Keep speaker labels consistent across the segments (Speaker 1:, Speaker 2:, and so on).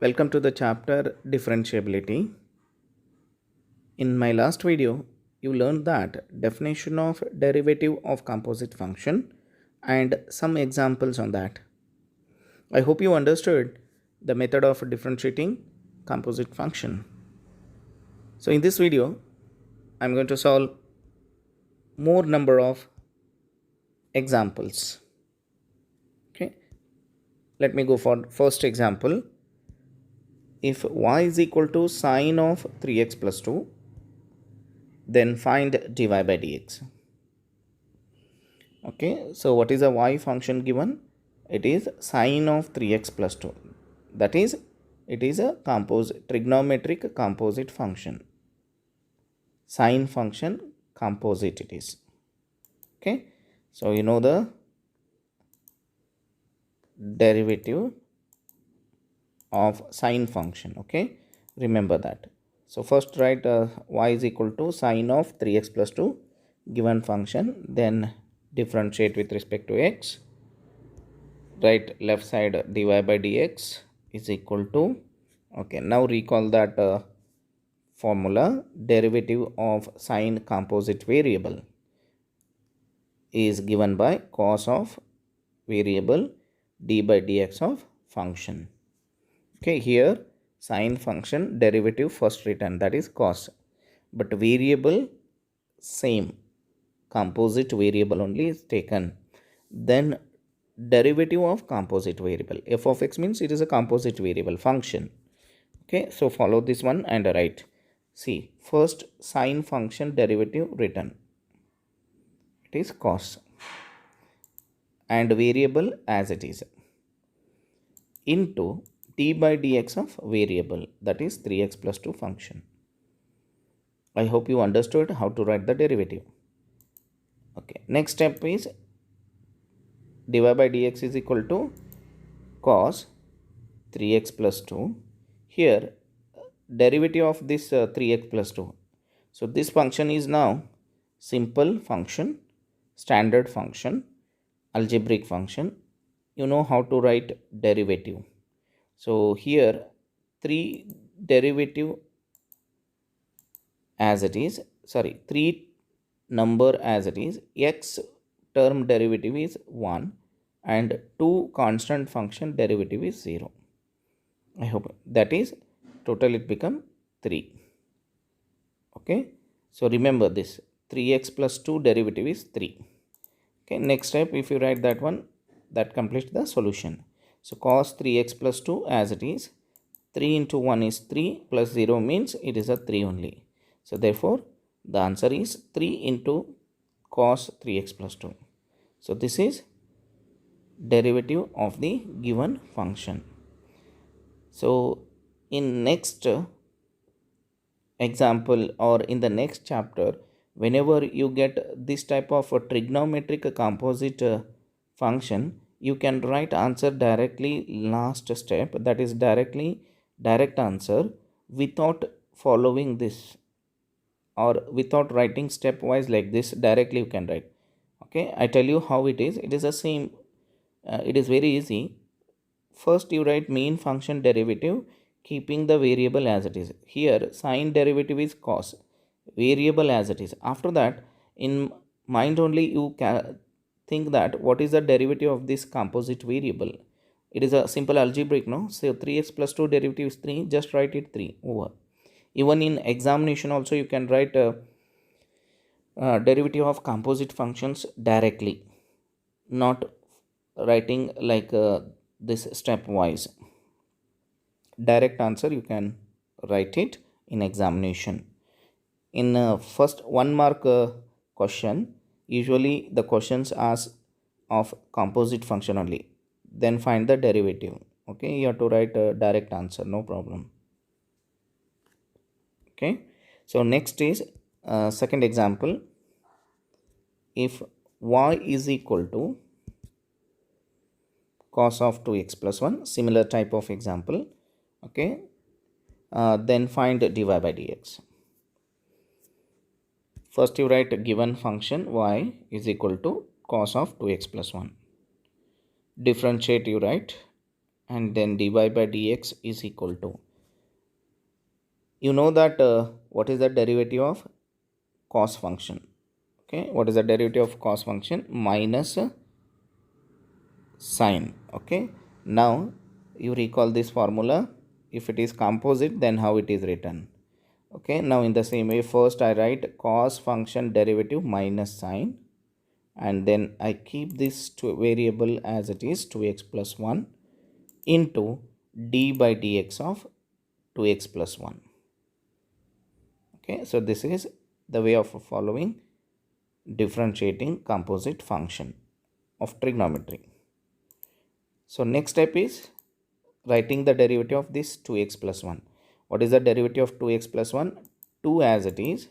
Speaker 1: Welcome to the chapter Differentiability. In my last video, you learned that definition of derivative of composite function and some examples on that. I hope you understood the method of differentiating composite function. So in this video, I'm going to solve more number of examples. Okay, let me go for first example. If y is equal to sine of 3x plus 2, then find dy by dx. Okay, so what is a y function given? It is sine of 3x plus 2. That is, it is a trigonometric composite function. Sine function composite it is. Okay, so you know the derivative of sine function. Okay, remember that. So first write y is equal to sine of 3x plus 2 given function, then differentiate with respect to x. Write left side dy by dx is equal to, okay, now recall that formula. Derivative of sine composite variable is given by cos of variable d by dx of function. Okay, here sine function derivative first written, that is cos, but variable same, composite variable only is taken. Then derivative of composite variable, f of x means it is a composite variable function. Okay, so follow this one and write. See, first sine function derivative written, it is cos, and variable as it is, into d by dx of variable, that is 3x plus 2 function. I hope you understood how to write the derivative. Okay, next step is dy by dx is equal to cos 3x plus 2. Here derivative of this 3x plus 2. So this function is now simple function, standard function, algebraic function. You know how to write derivative. So here 3 derivative as it is, 3 number as it is, x term derivative is 1 and 2 constant function derivative is 0. I hope that is total it become 3. Okay, so remember this 3x plus 2 derivative is 3. Okay, next step, if you write that one, that completes the solution. So cos 3x plus 2 as it is, 3 into 1 is 3 plus 0 means it is a 3 only. So therefore the answer is 3 into cos 3x plus 2. So this is derivative of the given function. So in next example or in the next chapter, whenever you get this type of a trigonometric composite function, you can write answer directly last step, that is direct answer without following this or without writing stepwise like this. Directly you can write. Okay, I tell you how it is. It is the same. It is very easy. First you write mean function derivative keeping the variable as it is. Here sine derivative is cos, variable as it is. After that, in mind only you can think that what is the derivative of this composite variable. It is a simple algebraic, no? So 3x plus 2 derivative is 3, just write it 3 over. Even in examination also you can write derivative of composite functions directly, not writing like this stepwise. Direct answer you can write it in examination. In first 1 mark question, usually the questions ask of composite function only, then find the derivative. Okay, you have to write a direct answer, no problem. Okay, so next is second example. If y is equal to cos of 2x plus 1, similar type of example. Okay, then find dy by dx. First you write a given function y is equal to cos of 2x plus 1. Differentiate, you write and then dy by dx is equal to, you know that what is the derivative of cos function? Okay, what is the derivative of cos function? Minus sine. Okay, now you recall this formula. If it is composite, then how it is written? Okay, now in the same way, first I write cos function derivative minus sine, and then I keep this variable as it is 2x plus 1 into d by dx of 2x plus 1. Okay, so this is the way of following differentiating composite function of trigonometry. So next step is writing the derivative of this 2x plus 1. What is the derivative of 2x plus 1? 2 as it is,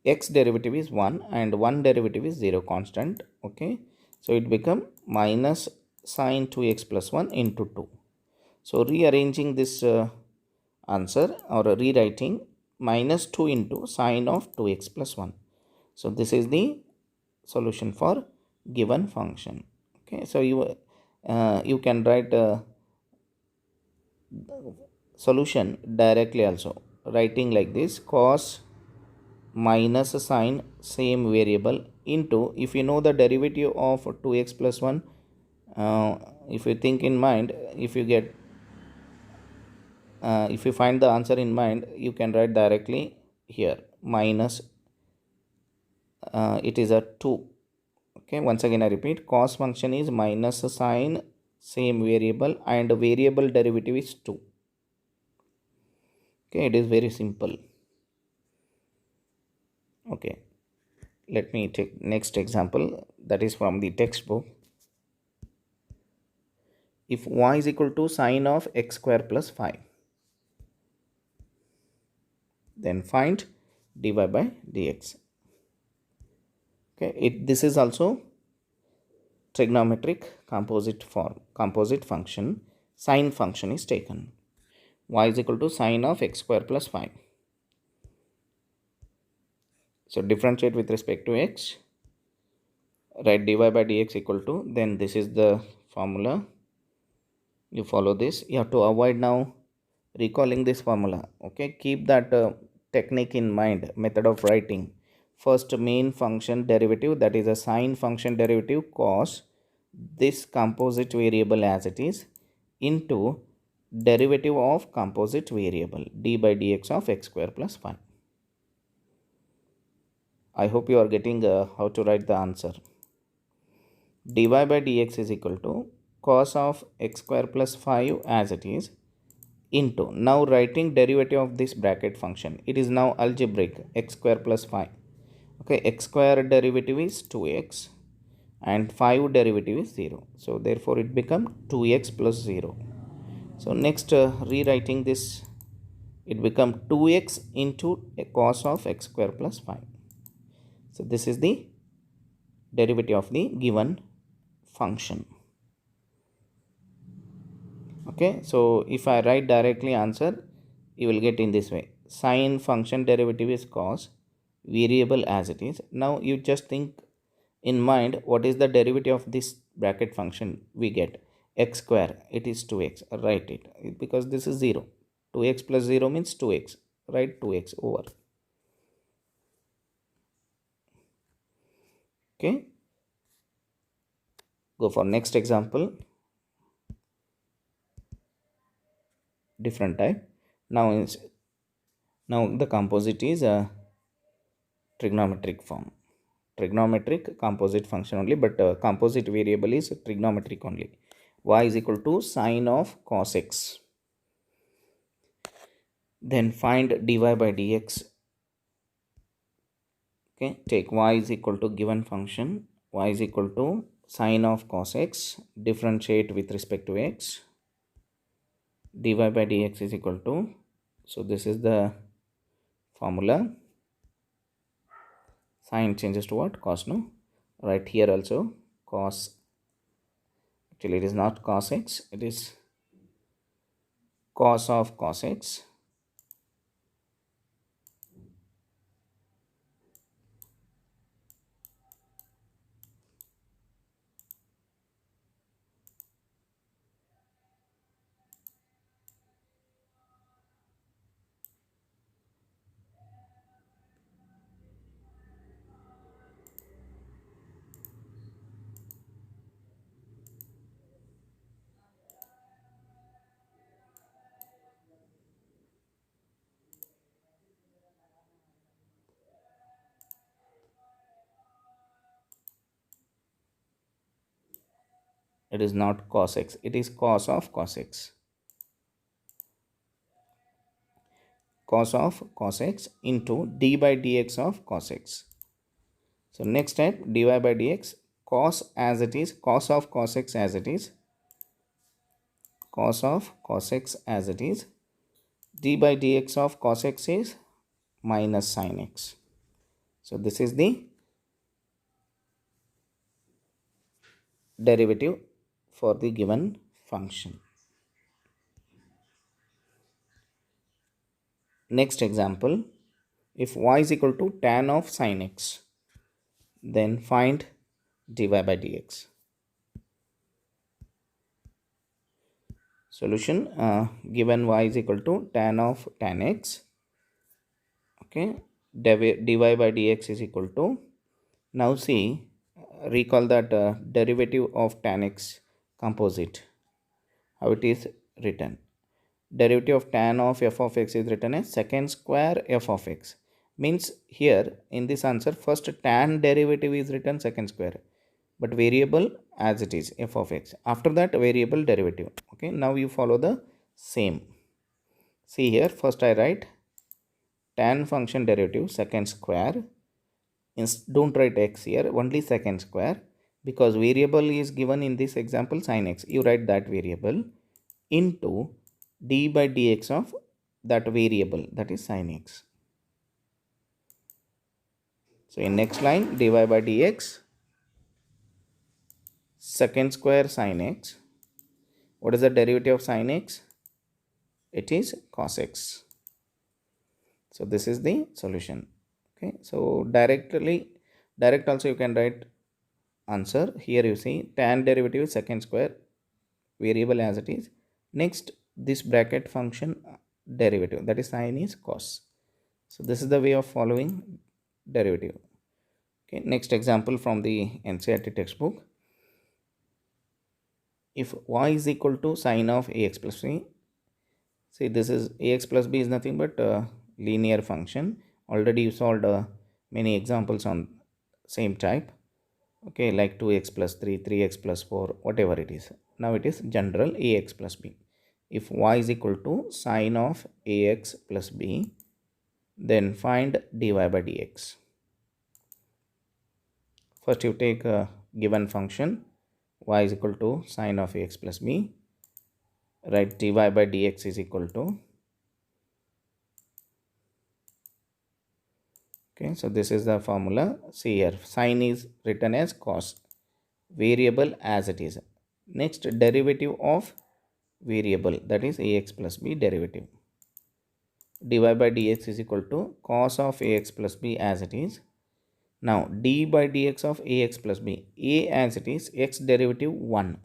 Speaker 1: x derivative is 1 and 1 derivative is 0 constant. Okay, so it become minus sine 2x plus 1 into 2. So rearranging this answer, or rewriting, minus 2 into sine of 2x plus 1. So this is the solution for given function. Okay, so you can write solution directly also, writing like this: cos minus sine same variable into, if you know the derivative of 2x plus 1, if you think in mind, if you find the answer in mind, you can write directly here minus, it is a 2. Okay, once again I repeat, cos function is minus sine same variable and variable derivative is 2. Okay, it is very simple. Okay, let me take next example, that is from the textbook. If y is equal to sine of x square plus 5, then find dy by dx. Okay, this is also trigonometric composite form, composite function. Sine function is taken. Y is equal to sine of x square plus 5. So differentiate with respect to x, write dy by dx equal to, then this is the formula. You follow this. You have to avoid now recalling this formula. Okay, keep that technique in mind, method of writing. First main function derivative, that is a sine function derivative, cos this composite variable as it is, into derivative of composite variable d by dx of x square plus 5. I hope you are getting how to write the answer. Dy by dx is equal to cos of x square plus 5 as it is, into, now writing derivative of this bracket function, it is now algebraic, x square plus 5. Okay, x square derivative is 2x and 5 derivative is 0, so therefore it become 2x plus 0. So next rewriting this, it become 2x into a cos of x square plus 5. So this is the derivative of the given function. Okay, so if I write directly answer, you will get in this way: sine function derivative is cos, variable as it is. Now you just think in mind, what is the derivative of this bracket function? We get x square, it is 2x, write it, because this is 0. 2x plus 0 means 2x, write 2x over. Okay, go for next example, different type. Now the composite is a trigonometric form, trigonometric composite function only, but composite variable is trigonometric only. Y is equal to sine of cos x, then find dy by dx. Okay, take y is equal to given function, y is equal to sine of cos x, differentiate with respect to x, dy by dx is equal to, so this is the formula. Sine changes to what? Cos, no? Right here also cos, actually it is not cos x, it is cos of cos x, It is not cos x, it is cos of cos x. Cos of cos x into d by dx of cos x. So next step, dy by dx, cos as it is, cos of cos x as it is, cos of cos x as it is, d by dx of cos x is minus sin x. So this is the derivative for the given function. Next example, if y is equal to tan of sin x, then find dy by dx. Solution, given y is equal to tan of tan x, okay, dy by dx is equal to, now see, recall that derivative of tan x composite, how it is written. Derivative of tan of f of x is written as secant square f of x. Means here in this answer, first tan derivative is written secant square, but variable as it is f of x. After that variable derivative. Okay, now you follow the same. See here, first I write tan function derivative secant square. Don't write x here, only secant square, because variable is given in this example sin x. You write that variable into d by dx of that variable, that is sin x. So in next line, dy by dx secant square sin x. What is the derivative of sin x? It is cos x. So this is the solution. Okay, so direct also you can write answer. Here you see tan derivative is secant square, variable as it is. Next, this bracket function derivative, that is sin is cos. So this is the way of following derivative. Okay, next example from the NCERT textbook. If y is equal to sine of ax plus b, see this is ax plus b is nothing but linear function. Already you solved many examples on same type. Okay, like 2x plus 3, 3x plus 4, whatever it is. Now it is general ax plus b. If y is equal to sine of ax plus b, then find dy by dx. First you take a given function y is equal to sine of ax plus b. Write dy by dx is equal to, okay, so this is the formula. See here, sine is written as cos, variable as it is. Next, derivative of variable, that is ax plus b derivative. Dy by dx is equal to cos of ax plus b as it is. Now d by dx of ax plus b, a as it is, x derivative 1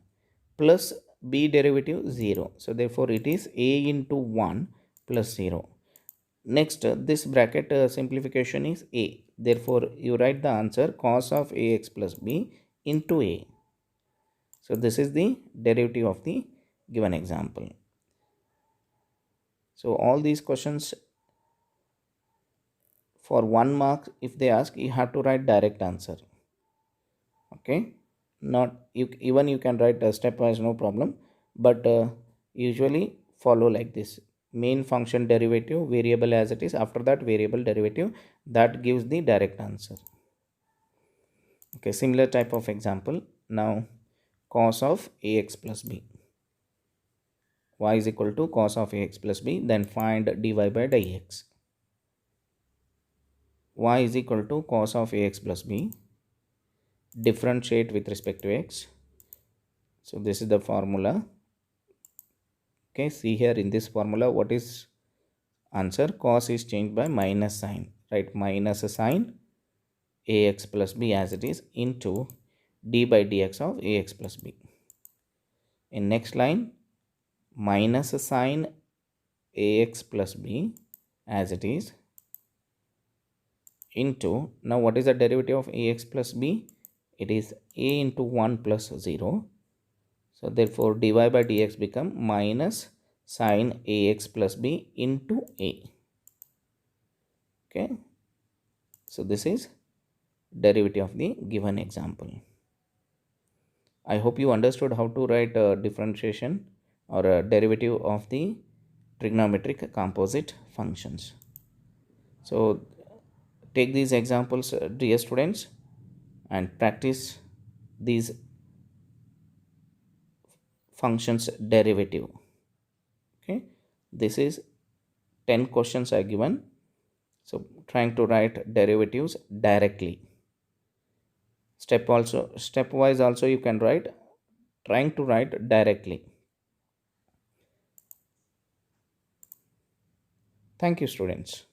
Speaker 1: plus b derivative 0. So therefore it is a into 1 plus 0. Next, this bracket simplification is a. Therefore you write the answer cos of ax plus b into a. So this is the derivative of the given example. So all these questions, for 1 mark if they ask, you have to write direct answer. Okay, not you, even you can write stepwise, no problem, but usually follow like this: main function derivative, variable as it is, after that variable derivative, that gives the direct answer. Okay, similar type of example. Now cos of ax plus b, y is equal to cos of ax plus b, then find dy by dx. Y is equal to cos of ax plus b, differentiate with respect to x. So this is the formula. Okay, see here in this formula, what is answer? Cos is changed by minus sign, right? Minus sine ax plus b as it is into d by dx of ax plus b. In next line, minus sine ax plus b as it is into, now what is the derivative of ax plus b? It is a into 1 plus 0. So therefore dy by dx become minus sine ax plus b into a. Okay, so this is derivative of the given example. I hope you understood how to write a differentiation or a derivative of the trigonometric composite functions. So take these examples, dear students, and practice these functions derivative. Okay, this is 10 questions are given. So trying to write derivatives directly. Stepwise also you can write, trying to write directly. Thank you, students.